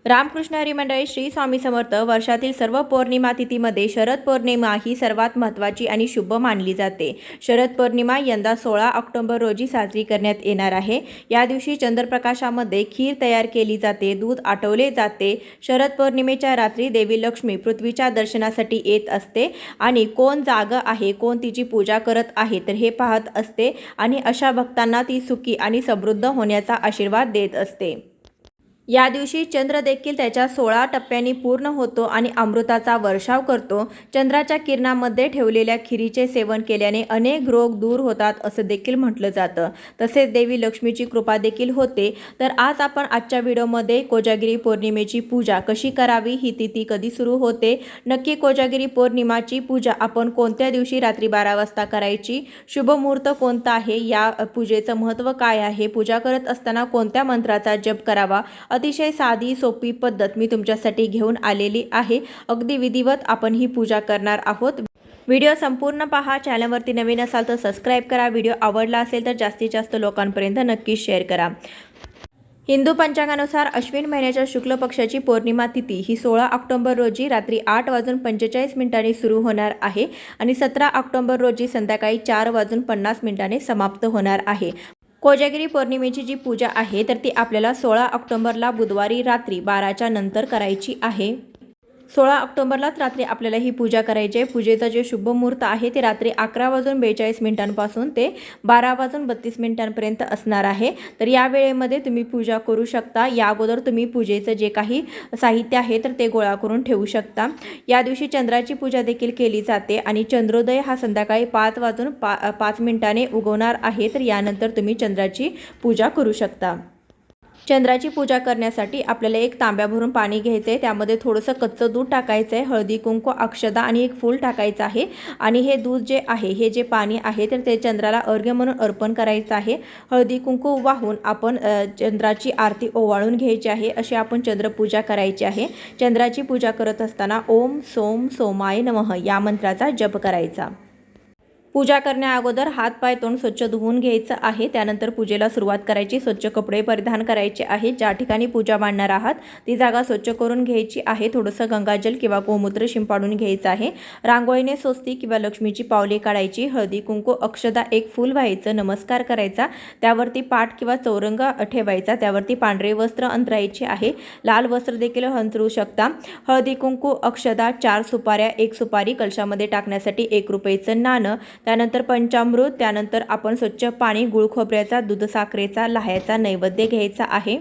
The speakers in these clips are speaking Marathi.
रामकृष्ण हरी मंडळी श्री स्वामी समर्थ. वर्षातील सर्व पौर्णिमा तिथीमध्ये शरद पौर्णिमा ही सर्वात महत्त्वाची आणि शुभ मानली जाते. शरद पौर्णिमा यंदा 16 ऑक्टोबर रोजी साजरी करण्यात येणार आहे. या दिवशी चंद्रप्रकाशामध्ये खीर तयार केली जाते, दूध आटवले जाते. शरद पौर्णिमेच्या रात्री देवी लक्ष्मी पृथ्वीच्या दर्शनासाठी येत असते आणि कोण जाग आहे, कोण तिची पूजा करत आहे तर हे पाहत असते आणि अशा भक्तांना ती सुखी आणि समृद्ध होण्याचा आशीर्वाद देत असते. या दिवशी चंद्र देखील त्याच्या 16 टप्प्यांनी पूर्ण होतो आणि अमृताचा वर्षाव करतो. चंद्राच्या किरणामध्ये ठेवलेल्या खिरीचे सेवन केल्याने अनेक रोग दूर होतात असं देखील म्हटलं जातं. तसेच देवी लक्ष्मीची कृपा देखील होते. तर आज आपण आजच्या व्हिडिओमध्ये कोजागिरी पौर्णिमेची पूजा कशी करावी, ही तिथी कधी सुरू होते, नक्की कोजागिरी पौर्णिमाची पूजा आपण कोणत्या दिवशी रात्री 12 वाजता करायची, शुभ मुहूर्त कोणता आहे, या पूजेचं महत्त्व काय आहे, पूजा करत असताना कोणत्या मंत्राचा जप करावा, अतिशय साधी सोपी पद्धत मी तुमच्यासाठी घेऊन आलेली आहे. अगदी विधिवत आपण ही पूजा करणार आहोत. व्हिडिओ संपूर्ण पहा. चॅनलवरती नवीन असाल तर सबस्क्राईब करा. व्हिडिओ आवडला असेल तर जास्तीत जास्त लोकांपर्यंत नक्की शेअर करा. हिंदू पंचांगानुसार अश्विन महिन्याच्या शुक्ल पक्षाची पौर्णिमा तिथी ही 16 ऑक्टोबर रोजी रात्री 8:45 सुरू होणार आहे आणि 17 ऑक्टोबर रोजी संध्याकाळी 4:50 समाप्त होणार आहे. कोजागिरी पौर्णिमेची जी पूजा आहे तर ती आपल्याला 16 ऑक्टोबरला बुधवारी रात्री 12च्या नंतर करायची आहे. 16 ऑक्टोबरलाच रात्री आपल्याला ही पूजा करायची आहे. पूजेचा जे शुभ मुहूर्त आहे ते रात्री 11:42 ते 12:32 असणार आहे. तर या वेळेमध्ये तुम्ही पूजा करू शकता. या अगोदर तुम्ही पूजेचं जे काही साहित्य आहे तर ते गोळा करून ठेवू शकता. या दिवशी चंद्राची पूजा देखील केली जाते आणि चंद्रोदय हा संध्याकाळी 5:05 उगवणार आहे. तर यानंतर तुम्ही चंद्राची पूजा करू शकता. चंद्राची पूजा करण्यासाठी आपल्याला एक तांब्या भरून पाणी घ्यायचं आहे. त्यामध्ये थोडंसं कच्चं दूध टाकायचं आहे, हळदी कुंकू अक्षदा आणि एक फूल टाकायचं आहे आणि हे दूध जे आहे, हे जे पाणी आहे तर ते चंद्राला अर्घ्य म्हणून अर्पण करायचं आहे. हळदी कुंकू वाहून आपण चंद्राची आरती ओवाळून घ्यायची आहे. अशी आपण चंद्रपूजा करायची आहे. चंद्राची पूजा करत असताना ओम सोम सोमाय नमः या मंत्राचा जप करायचा. पूजा करण्या अगोदर हात पाय तोंड स्वच्छ धुवून घ्यायचं आहे. त्यानंतर पूजेला सुरुवात करायची. स्वच्छ कपडे परिधान करायचे आहे. ज्या ठिकाणी पूजा मांडणार आहात ती जागा स्वच्छ करून घ्यायची आहे. थोडंसं गंगाजल किंवा गोमूत्र शिंपाडून घ्यायचं आहे. रांगोळीने स्वस्तिक किंवा लक्ष्मीची पावले काढायची. हळदी कुंकू अक्षदा एक फूल व्हायचं, नमस्कार करायचा. त्यावरती पाट किंवा चौरंग ठेवायचा. त्यावरती पांढरे वस्त्र अंतरायचे आहे. लाल वस्त्र देखील अंतरू शकता. हळदी कुंकू अक्षदा 4 सुपाऱ्या, 1 सुपारी कलशामध्ये टाकण्यासाठी 1 रुपयाचं नाणं, त्यानंतर पंचामृत, त्यानंतर आपण स्वच्छ पाणी, गुळ खोबऱ्याचा, दूध साखरेचा, लाह्याचा नैवेद्य घ्यायचा आहे.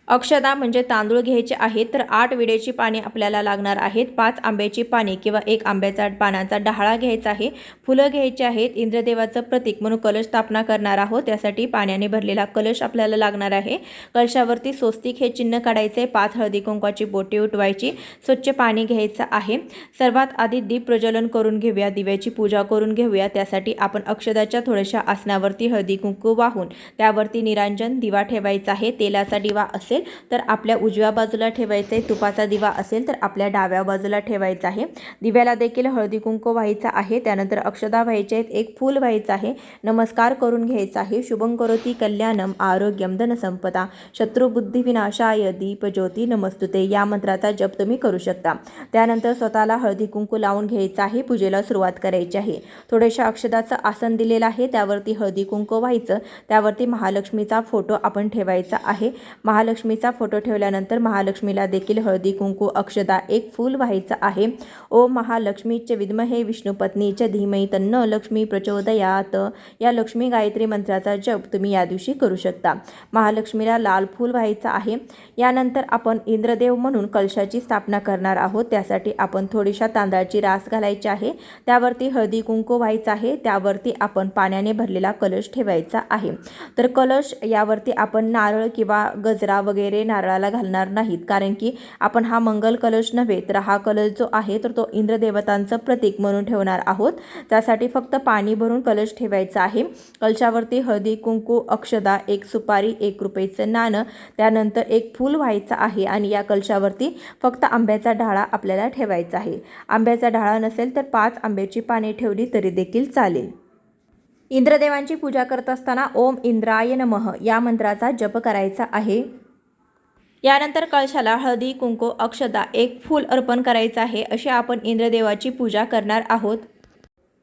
अक्षदा म्हणजे तांदूळ घ्यायचे आहेत. तर 8 विड्याची पाने आपल्याला लागणार आहेत. 5 आंब्याची पाने किंवा 1 आंब्याचा पानाचा डहाळा घ्यायचा आहे. फुलं घ्यायची आहेत. इंद्रदेवाचं प्रतीक म्हणून कलश स्थापना करणार आहोत. त्यासाठी पाण्याने भरलेला कलश आपल्याला लागणार आहे. कलशावरती स्वस्तिक हे चिन्ह काढायचे. 5 हळदी कुंकवाची बोटे उठवायची. स्वच्छ पाणी घ्यायचं आहे. सर्वात आधी दीप प्रज्वलन करून घेऊया. दिव्याची पूजा करून घेऊया. त्यासाठी आपण अक्षदाच्या थोड्याशा आसनावरती हळदी कुंकू वाहून त्यावरती निरांजन दिवा ठेवायचा आहे. तेलाचा दिवा असेल तर आपल्या उजव्या बाजूला ठेवायचं आहे. तुपाचा दिवा असेल तर आपल्या डाव्या बाजूला ठेवायचा आहे. दिव्याला देखील हळदी कुंकू व्हायचा आहे. त्यानंतर अक्षदा व्हायचे आहेत. 1 फूल व्हायचं आहे. नमस्कार करून घ्यायचा आहे. शुभं करोति कल्याणम आरोग्यम धनसंपदा शत्रुबुद्धी विनाशाय दीपज्योती नमस्तुते या मंत्राचा जप तुम्ही करू शकता. त्यानंतर स्वतःला हळदी कुंकू लावून घ्यायचं आहे. पूजेला सुरुवात करायची आहे. थोड्याशा अक्षदाचं आसन दिलेलं आहे. त्यावरती हळदी कुंकू व्हायचं. त्यावरती महालक्ष्मीचा फोटो आपण ठेवायचा आहे. महालक्ष्मीचा फोटो ठेवल्यानंतर महालक्ष्मीला देखील हळदी कुंकू अक्षदा 1 फूल व्हायचं आहे. ओम महालक्ष्मीचे विद्महे विष्णुपत्नीचे धीमहि तन्नो लक्ष्मी प्रचोदयात या लक्ष्मी गायत्री मंत्राचा जप तुम्ही या दिवशी करू शकता. महालक्ष्मीला लाल फूल व्हायचं आहे. यानंतर आपण इंद्रदेव म्हणून कलशाची स्थापना करणार आहोत. त्यासाठी आपण थोडीशा तांदळाची रास घालायची आहे. त्यावरती हळदी कुंकू व्हायचं आहे. त्यावरती आपण पाण्याने भरलेला कलश ठेवायचा आहे. तर कलश यावरती आपण नारळ किंवा गजरा वगैरे नारळाला घालणार नाहीत, कारण की आपण हा मंगल कलश नव्हे तर हा कलश जो आहे तर तो इंद्रदेवतांचं प्रतीक म्हणून ठेवणार आहोत. त्यासाठी फक्त पाणी भरून कलश ठेवायचा आहे. कलशावरती हळदी कुंकू अक्षदा 1 सुपारी, 1 रुपयाचं नाणं, त्यानंतर 1 फूल व्हायचं आहे आणि या कलशावरती फक्त आंब्याचा ढाळा आपल्याला ठेवायचा आहे. आंब्याचा ढाळा नसेल तर 5 आंब्याची पाने ठेवली तरी देखील चालेल. इंद्रदेवांची पूजा करत असताना ओम इंद्राय नमः या मंत्राचा जप करायचा आहे. यानंतर कळशाला हळदी कुंकू अक्षता एक फूल अर्पण करायचं आहे. अशी आपण इंद्रदेवाची पूजा करणार आहोत.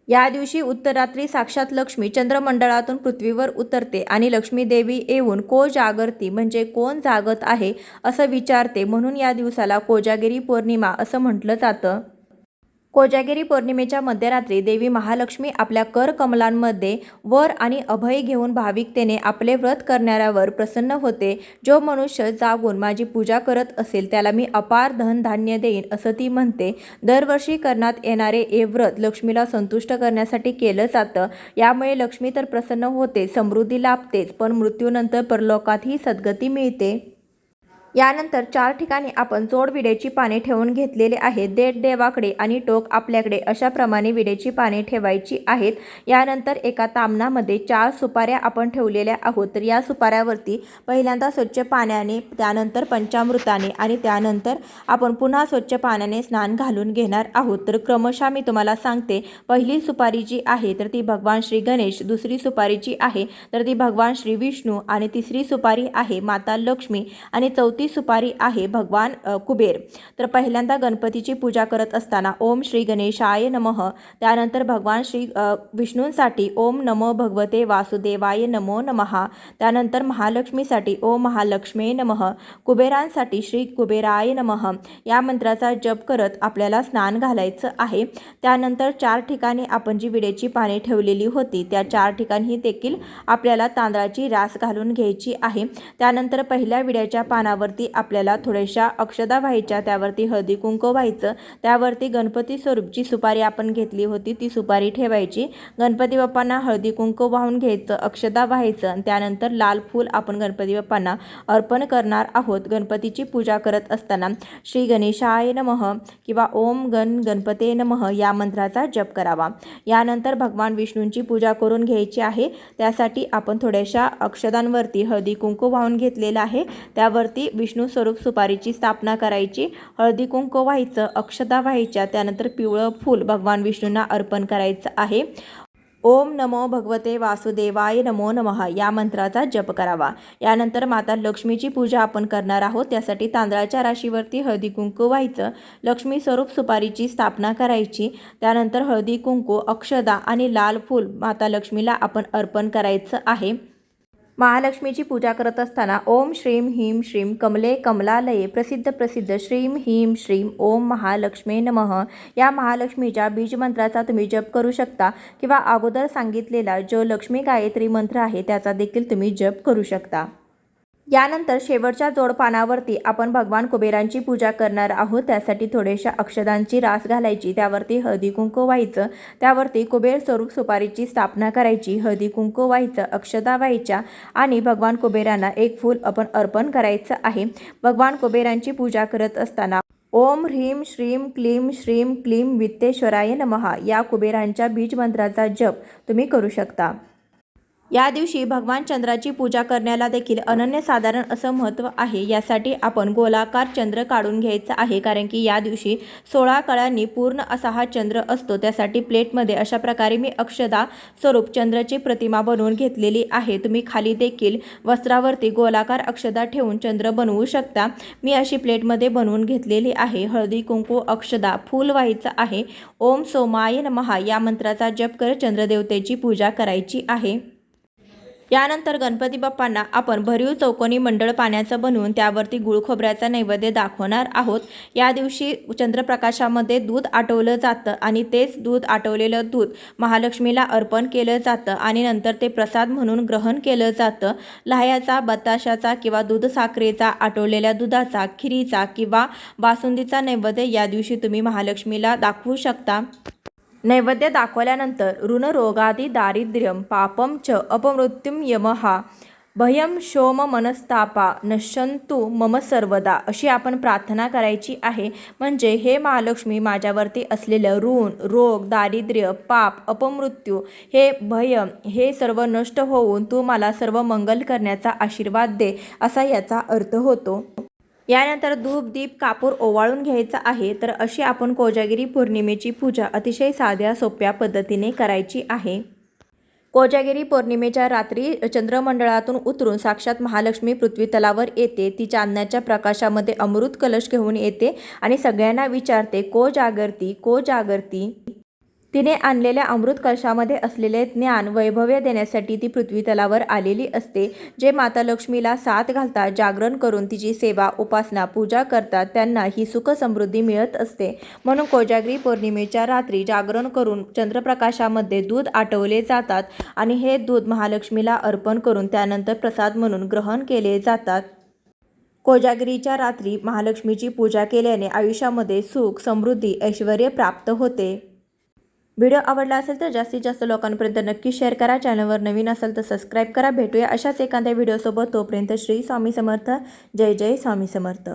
या दिवशी उत्तरात्री साक्षात लक्ष्मी चंद्रमंडळातून पृथ्वीवर उतरते आणि लक्ष्मी देवी येऊन को जागरती म्हणजे कोण जागत आहे असं विचारते. म्हणून या दिवसाला कोजागिरी पौर्णिमा असं म्हटलं जातं. कोजागिरी पौर्णिमेच्या मध्यरात्री देवी महालक्ष्मी आपल्या कर कमलांमध्ये वर आणि अभय घेऊन भाविकतेने आपले व्रत करणाऱ्यावर प्रसन्न होते. जो मनुष्य जागून माझी पूजा करत असेल त्याला मी अपार धन धान्य देईन असं ती म्हणते. दरवर्षी करण्यात येणारे हे व्रत लक्ष्मीला संतुष्ट करण्यासाठी केलं जातं. यामुळे लक्ष्मी तर प्रसन्न होते, समृद्धी लाभतेच, पण मृत्यूनंतर परलोकातही सद्गती मिळते. यानंतर 4 ठिकाणी आपण जोड विड्याची पाने ठेवून घेतलेले आहेत. देठ देवाकडे आणि टोक आपल्याकडे अशाप्रमाणे विड्याची पाने ठेवायची आहेत. यानंतर एका तामणामध्ये 4 सुपाऱ्या आपण ठेवलेल्या आहोत. तर या सुपाऱ्यावरती पहिल्यांदा स्वच्छ पाण्याने, त्यानंतर पंचामृताने आणि त्यानंतर आपण पुन्हा स्वच्छ पाण्याने स्नान घालून घेणार आहोत. तर क्रमशः मी तुम्हाला सांगते. पहिली सुपारी जी आहे तर ती भगवान श्री गणेश, दुसरी सुपारी जी आहे तर ती भगवान श्री विष्णू आणि तिसरी सुपारी आहे माता लक्ष्मी आणि चौथी सुपारी आहे भगवान कुबेर. तर पहिल्यांदा गणपतीची पूजा करत असताना ओम श्री गणेशाय नमः, त्यानंतर भगवान श्री विष्णूंसाठी ओम नमो भगवते वासुदेवाय नमो नमः, त्यानंतर महालक्ष्मीसाठी ओम महालक्ष्मी नमः, कुबेरांसाठी श्री कुबेराय नमः या मंत्राचा जप करत आपल्याला स्नान घालायचं आहे. त्यानंतर 4 ठिकाणी आपण जी विड्याची पाने ठेवलेली होती त्या 4 ठिकाणी देखील आपल्याला तांदळाची रास घालून घ्यायची आहे. त्यानंतर पहिल्या विड्याच्या पानावर आपल्याला थोड्याशा अक्षता व्हायच्या, त्यावरती हळदी कुंकू व्हायचं, त्यावरती गणपती स्वरूपची सुपारी आपण घेतली होती ती सुपारी ठेवायची. गणपती बाप्पांना हळदी कुंकू वाहून घ्यायचं, अक्षता व्हायचं आणि त्यानंतर लाल फूल आपण गणपती बाप्पांना अर्पण करणार आहोत. गणपतीची पूजा करत असताना श्री गणेशाय नमः किंवा ओम गणपते नमः या मंत्राचा जप करावा. यानंतर भगवान विष्णूंची पूजा करून घ्यायची आहे. त्यासाठी आपण थोड्याशा अक्षतांवरती हळदी कुंकू वाहून घेतलेलं आहे. त्यावरती विष्णू स्वरूप सुपारीची स्थापना करायची, हळदी कुंकू व्हायचं, अक्षता व्हायच्या, त्यानंतर पिवळं फूल भगवान विष्णूंना अर्पण करायचं आहे. ओम नमो भगवते वासुदेवाय नमो नमः या मंत्राचा जप करावा. यानंतर माता लक्ष्मीची पूजा आपण करणार आहोत. त्यासाठी तांदळाच्या राशीवरती हळदी कुंकू व्हायचं, लक्ष्मी स्वरूप सुपारीची स्थापना करायची, त्यानंतर हळदी कुंकू, अक्षता आणि लाल फूल माता लक्ष्मीला आपण अर्पण करायचं आहे. महालक्ष्मीची पूजा करत असताना ओम श्रीम ह्रीम श्रीम कमले कमलालये प्रसिद्ध श्रीम ह्रीम श्रीम ओम महालक्ष्मी नमः या महालक्ष्मीच्या बीजमंत्राचा तुम्ही जप करू शकता किंवा अगोदर सांगितलेला जो लक्ष्मी गायत्री मंत्र आहे त्याचा देखील तुम्ही जप करू शकता. यानंतर शेवटच्या जोडपानावरती आपण भगवान कुबेरांची पूजा करणार आहोत. त्यासाठी थोड्याशा अक्षतांची रास घालायची, त्यावरती हळदी कुंकू व्हायचं, त्यावरती कुबेर स्वरूप सुपारीची स्थापना करायची, हळदी कुंकू व्हायचं, अक्षता व्हायच्या आणि भगवान कुबेरांना एक फूल आपण अर्पण करायचं आहे. भगवान कुबेरांची पूजा करत असताना ओम ह्रीम श्रीम क्लीम श्रीम क्लीम वित्तेश्वराय नमः या कुबेरांच्या बीजमंत्राचा जप तुम्ही करू शकता. या दिवशी भगवान चंद्राची पूजा करण्याला देखील अनन्यसाधारण असं महत्त्व आहे. यासाठी आपण गोलाकार चंद्र काढून घ्यायचा आहे, कारण की या दिवशी 16 कळांनी पूर्ण असा हा चंद्र असतो. त्यासाठी प्लेटमध्ये अशा प्रकारे मी अक्षता स्वरूप चंद्राची प्रतिमा बनवून घेतलेली आहे. तुम्ही खाली देखील वस्त्रावरती गोलाकार अक्षता ठेवून चंद्र बनवू शकता. मी अशी प्लेटमध्ये बनवून घेतलेली आहे. हळदी कुंकू, अक्षता, फूल व्हायचं आहे. ओम सोमाय नमः या मंत्राचा जप करत चंद्रदेवतेची पूजा करायची आहे. यानंतर गणपती बाप्पांना आपण भरीव चौकोनी मंडळ पाण्याचं बनवून त्यावरती गुळ खोबऱ्याचा नैवेद्य दाखवणार आहोत. या दिवशी चंद्रप्रकाशामध्ये दूध आटवलं जातं आणि तेच दूध, आटवलेलं दूध महालक्ष्मीला अर्पण केलं जातं आणि नंतर ते प्रसाद म्हणून ग्रहण केलं जातं. लाह्याचा, बताशाचा किंवा दूध साखरेचा, आटवलेल्या दुधाचा, खिरीचा किंवा बासुंदीचा नैवेद्य या दिवशी तुम्ही महालक्ष्मीला दाखवू शकता. नैवेद्य दाखवल्यानंतर ऋणरोगादि दारिद्र्यं पापं च अपमृत्युं यमः भयं शोम मनस्तापा नश्यन्तु मम सर्वदा अशी आपण प्रार्थना करायची आहे. म्हणजे हे महालक्ष्मी, माझ्यावरती असलेलं ऋण, रोग, दारिद्र्य, पाप, अपमृत्यू, हे भय, हे सर्व नष्ट होऊन तू मला सर्व मंगल करण्याचा आशीर्वाद दे, असा याचा अर्थ होतो. यानंतर धूप, दीप, कापूर ओवाळून घ्यायचा आहे. तर अशी आपण कोजागिरी पौर्णिमेची पूजा अतिशय साध्या सोप्या पद्धतीने करायची आहे. कोजागिरी पौर्णिमेच्या रात्री चंद्रमंडळातून उतरून साक्षात महालक्ष्मी पृथ्वी तलावर येते. ती चांदण्याच्या प्रकाशामध्ये अमृत कलश घेऊन येते आणि सगळ्यांना विचारते, को जागरती, को जागरती. तिने आणलेल्या अमृत कलशामध्ये असलेले ज्ञान वैभव्य देण्यासाठी ती पृथ्वी तलावर आलेली असते. जे माता लक्ष्मीला साथ घालतात, जागरण करून तिची सेवा, उपासना, पूजा करतात त्यांना ही सुख समृद्धी मिळत असते. म्हणून कोजागिरी पौर्णिमेच्या रात्री जागरण करून चंद्रप्रकाशामध्ये दूध आटवले जातात आणि हे दूध महालक्ष्मीला अर्पण करून त्यानंतर प्रसाद म्हणून ग्रहण केले जातात. कोजागिरीच्या रात्री महालक्ष्मीची पूजा केल्याने आयुष्यामध्ये सुख, समृद्धी, ऐश्वर्य प्राप्त होते. व्हिडिओ आवडला असेल तर जास्तीत जास्त लोकांपर्यंत नक्की शेअर करा. चॅनलवर नवीन असाल तर सबस्क्राईब करा. भेटूया अशाच एखाद्या व्हिडिओसोबत. तोपर्यंत श्री स्वामी समर्थ. जय जय स्वामी समर्थ.